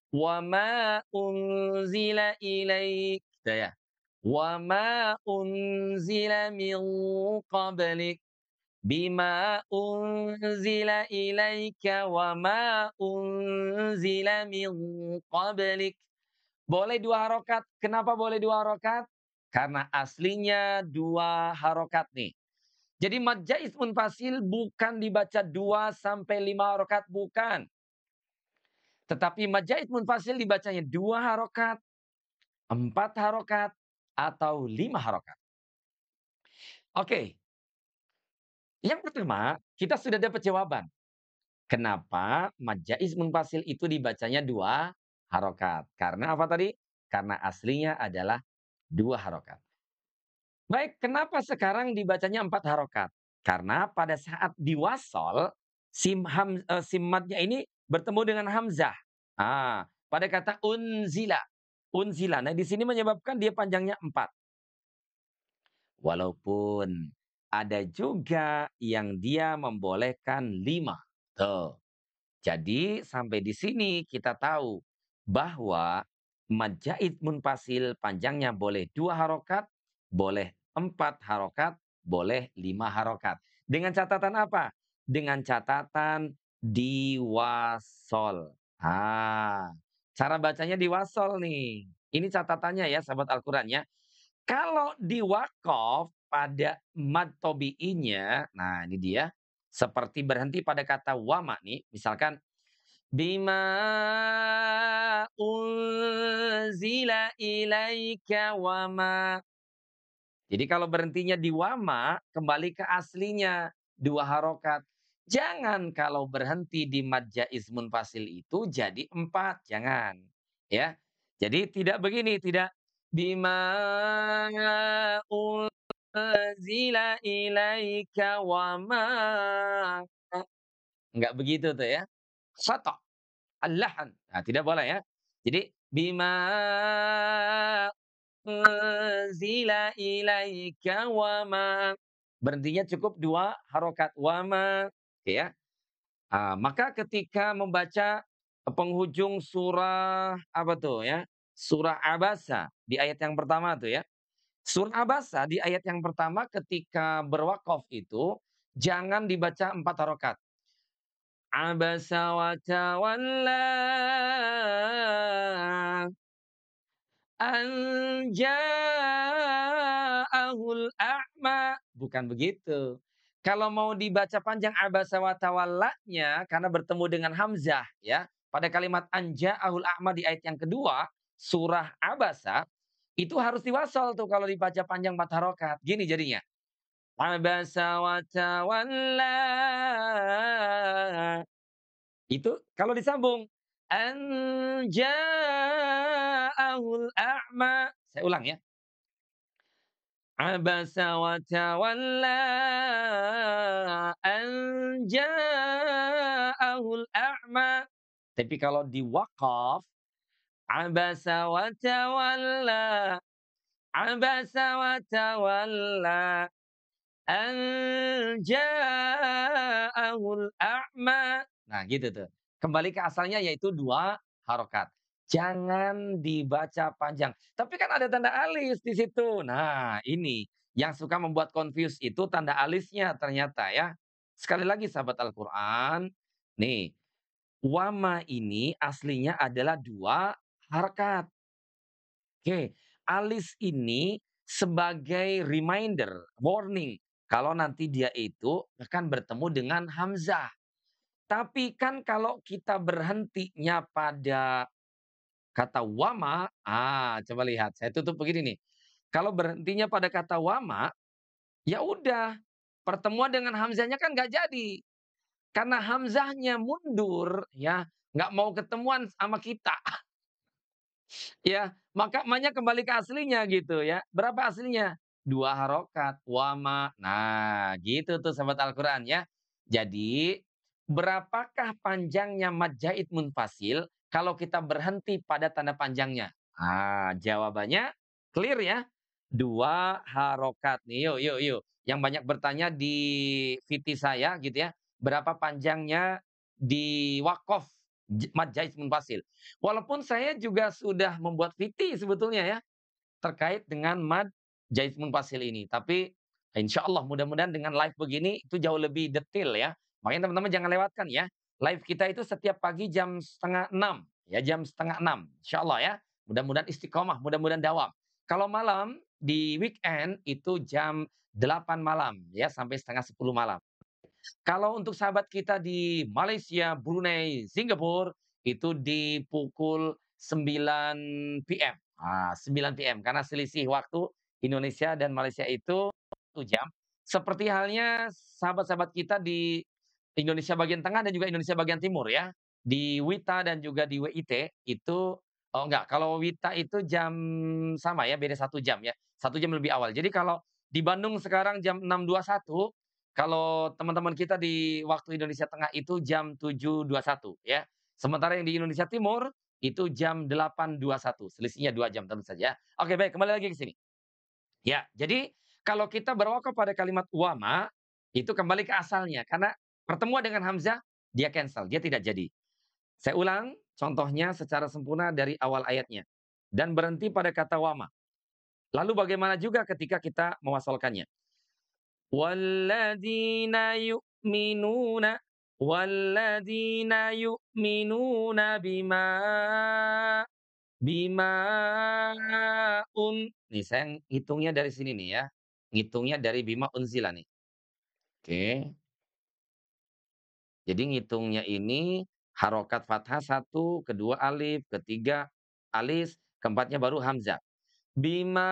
A: Wa ma unzila ilaik. Gitu ya. Wa ma unzila min qablik. Bima unzila ilaika wa ma unzila min qablik. Boleh 2 harokat. Kenapa boleh 2 harokat? Karena aslinya 2 harokat nih. Jadi mad jaiz munfasil bukan dibaca 2 sampai 5 harokat, bukan. Tetapi mad jaiz munfasil dibacanya 2 harokat. 4 harokat atau 5 harokat? Oke, yang pertama kita sudah dapat jawaban. Kenapa mad jaiz munfasil itu dibacanya 2 harokat? Karena apa tadi? Karena aslinya adalah 2 harokat. Baik, kenapa sekarang dibacanya 4 harokat? Karena pada saat diwasol, sim madnya ini bertemu dengan hamzah. Pada kata unzila. Unzila. Nah, di sini menyebabkan dia panjangnya 4. Walaupun ada juga yang dia membolehkan 5. Tuh. Jadi sampai di sini kita tahu bahwa mad jaiz munfasil panjangnya boleh 2 harokat, boleh 4 harokat, boleh 5 harokat. Dengan catatan apa? Dengan catatan diwasol. Cara bacanya diwasol nih. Ini catatannya ya sahabat Al-Quran ya. Kalau di wakof pada mad tobi'inya, nah ini dia, seperti berhenti pada kata wama nih, misalkan bima unzila ilaika wama. Jadi kalau berhentinya di wama, kembali ke aslinya, 2 harokat. Jangan kalau berhenti di mad jaiz munfasil itu jadi 4, jangan. Ya. Jadi tidak begini, tidak bima unzila ilaika wama. Enggak begitu tuh ya. Khata'. Al-lahan. Nah, tidak boleh ya. Jadi bima unzila ilaika wama. Berhentinya cukup 2 harokat wama. Oke ya. Maka ketika membaca penghujung surah apa tuh ya? Surah Abasa di ayat yang pertama tuh ya. Surah Abasa di ayat yang pertama ketika berwakaf itu jangan dibaca 4 harokat. Abasa wa tawalla an ja'ahul a'ma. Bukan begitu. Kalau mau dibaca panjang abasa wa tawallanya karena bertemu dengan hamzah ya. Pada kalimat an ja'ahul a'ma di ayat yang kedua, surah Abasa, itu harus diwasal tuh kalau dibaca panjang 4 harokat. Gini jadinya. Abasa wa tawalla. Itu kalau disambung, an ja'ahul a'ma. Saya ulang ya. Abasa wa tawalla an ja'ahul a'ma. Tapi kalau di waqaf, abasa wa tawalla, abasa wa tawalla an ja'ahul a'ma. Nah, gitu tuh. Kembali ke asalnya yaitu 2 harokat. Jangan dibaca panjang. Tapi kan ada tanda alis di situ. Nah, ini yang suka membuat confuse itu tanda alisnya ternyata ya. Sekali lagi sahabat Al-Quran. Nih, wama ini aslinya adalah 2 harokat. Oke, alis ini sebagai reminder, warning, kalau nanti dia itu akan bertemu dengan hamzah. Tapi kan kalau kita berhentinya pada kata wama, coba lihat, saya tutup begini nih. Kalau berhentinya pada kata wama, ya udah, pertemuan dengan hamzahnya kan nggak jadi. Karena hamzahnya mundur, ya, nggak mau ketemuan sama kita. Ya, maka ma-nya kembali ke aslinya gitu ya. Berapa aslinya? 2 harokat, wama. Nah, gitu tuh sahabat Al-Quran ya. Jadi, berapakah panjangnya mad jaiz munfasil kalau kita berhenti pada tanda panjangnya? Jawabannya clear ya. 2 harokat nih. Yuk, yuk, yuk. Yang banyak bertanya di VT saya gitu ya. Berapa panjangnya di wakof mad jaiz munfasil? Walaupun saya juga sudah membuat VT sebetulnya ya, terkait dengan mad jaiz munfasil ini. Tapi insya Allah mudah-mudahan dengan live begini itu jauh lebih detail ya. Makanya teman-teman jangan lewatkan ya. Live kita itu setiap pagi jam setengah 6. Ya, jam setengah 6. Insya Allah ya. Mudah-mudahan istiqomah, mudah-mudahan dawam. Kalau malam di weekend itu jam 8 malam ya sampai setengah 10 malam. Kalau untuk sahabat kita di Malaysia, Brunei, Singapura itu di pukul 9 PM. 9 PM karena selisih waktu Indonesia dan Malaysia itu 1 jam. Seperti halnya sahabat-sahabat kita di Indonesia bagian tengah dan juga Indonesia bagian timur ya. Di WITA dan juga di WIT itu oh enggak, kalau WITA itu jam sama ya, beda 1 jam ya, 1 jam lebih awal. Jadi kalau di Bandung sekarang jam 6.21, kalau teman-teman kita di waktu Indonesia Tengah itu jam 7.21 ya. Sementara yang di Indonesia Timur itu jam 8.21, selisihnya 2 jam tentu saja. Oke baik, kembali lagi ke sini. Ya, jadi kalau kita berwakaf pada kalimat wama, itu kembali ke asalnya, karena pertemuan dengan hamzah, dia cancel, dia tidak jadi. Saya ulang contohnya secara sempurna dari awal ayatnya, dan berhenti pada kata wama. Lalu bagaimana juga ketika kita mewasalkannya? Walladzina yu'minuna walladzina yu'minuna bima nih saya ngitungnya dari sini nih ya, ngitungnya dari bima unzila nih. Oke, jadi ngitungnya ini harokat fathah 1, kedua alif, ketiga alis, keempatnya baru hamzah. Bima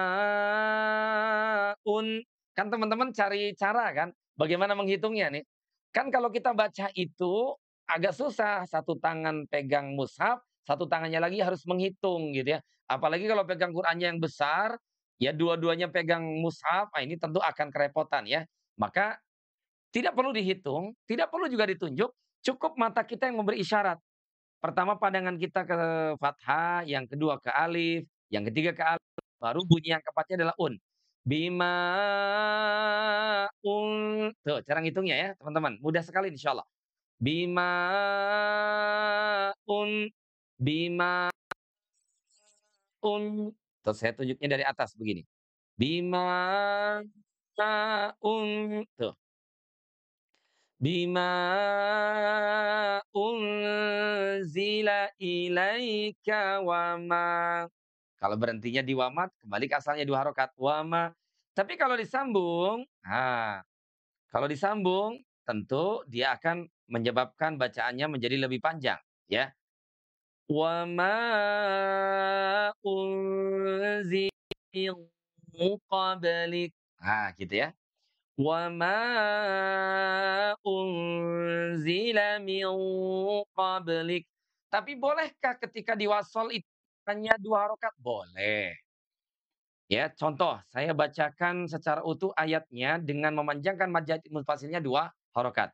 A: kan teman-teman cari cara kan, bagaimana menghitungnya nih. Kan kalau kita baca itu agak susah, satu tangan pegang mushaf, satu tangannya lagi harus menghitung gitu ya. Apalagi kalau pegang Qur'annya yang besar, ya dua-duanya pegang mushaf, ini tentu akan kerepotan ya. Maka tidak perlu dihitung, tidak perlu juga ditunjuk, cukup mata kita yang memberi isyarat. Pertama pandangan kita ke fathah, yang kedua ke alif, yang ketiga ke alif, baru bunyi yang keempatnya adalah un. Bima tuh cara ngitungnya ya teman-teman, mudah sekali insyaallah. Bima un bima terus saya tunjuknya dari atas begini. Bima tuh. Bima unzila ilaika wama. Kalau berhentinya di wamat, kembali ke asalnya 2 harokat, wama. Tapi kalau disambung, kalau disambung tentu dia akan menyebabkan bacaannya menjadi lebih panjang, ya. Wama unzila min qablik. Gitu ya. Wa ma unzila min qablik. Tapi bolehkah ketika diwasol itu hanya 2 harokat? Boleh. Ya, contoh, saya bacakan secara utuh ayatnya dengan memanjangkan mad jaiz munfasilnya 2 harokat.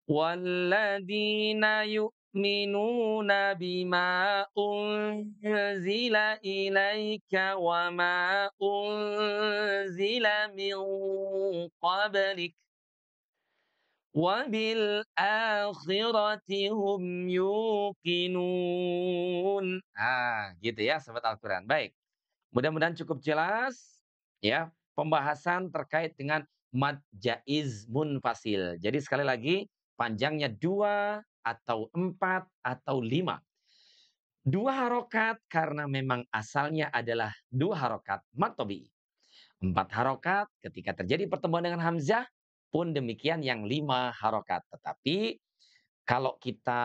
A: Walladzina yu'minuna bima unzila ilaika wa ma unzila min qablik wa bil akhirati hum yuqinun. Gitu ya sobat Al-Quran. Baik, mudah-mudahan cukup jelas ya pembahasan terkait dengan mad jaiz munfasil. Jadi sekali lagi panjangnya 2 atau 4 atau 5. 2 harokat karena memang asalnya adalah 2 harokat mad tabii. 4 harokat ketika terjadi pertemuan dengan hamzah pun demikian yang 5 harokat. Tetapi kalau kita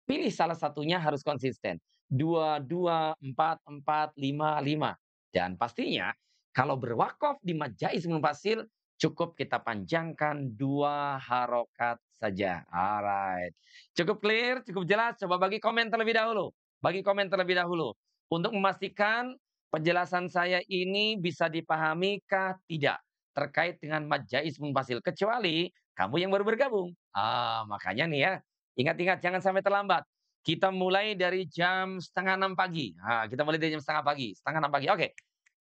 A: pilih salah satunya harus konsisten. 2, 2, 4, 4, 5, 5. Dan pastinya kalau berwakaf di mad jaiz munfasil cukup kita panjangkan 2 harokat saja. Alright. Cukup clear, cukup jelas. Coba bagi komen terlebih dahulu. Bagi komen terlebih dahulu. Untuk memastikan penjelasan saya ini bisa dipahami kah tidak terkait dengan mad jaiz munfasil. Kecuali kamu yang baru bergabung. Makanya nih ya, ingat-ingat jangan sampai terlambat. Kita mulai dari jam setengah 6 pagi. Kita mulai dari jam setengah pagi, setengah 6 pagi. Oke.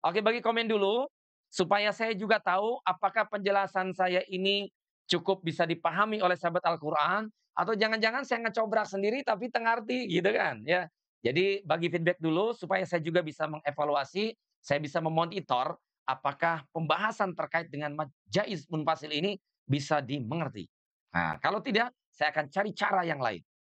A: Oke, bagi komen dulu supaya saya juga tahu apakah penjelasan saya ini cukup bisa dipahami oleh sahabat Al-Qur'an atau jangan-jangan saya ngecobrak sendiri tapi tengah arti gitu kan ya. Jadi bagi feedback dulu supaya saya juga bisa mengevaluasi, saya bisa memonitor apakah pembahasan terkait dengan mad jaiz munfasil ini bisa dimengerti. Kalau tidak, saya akan cari cara yang lain.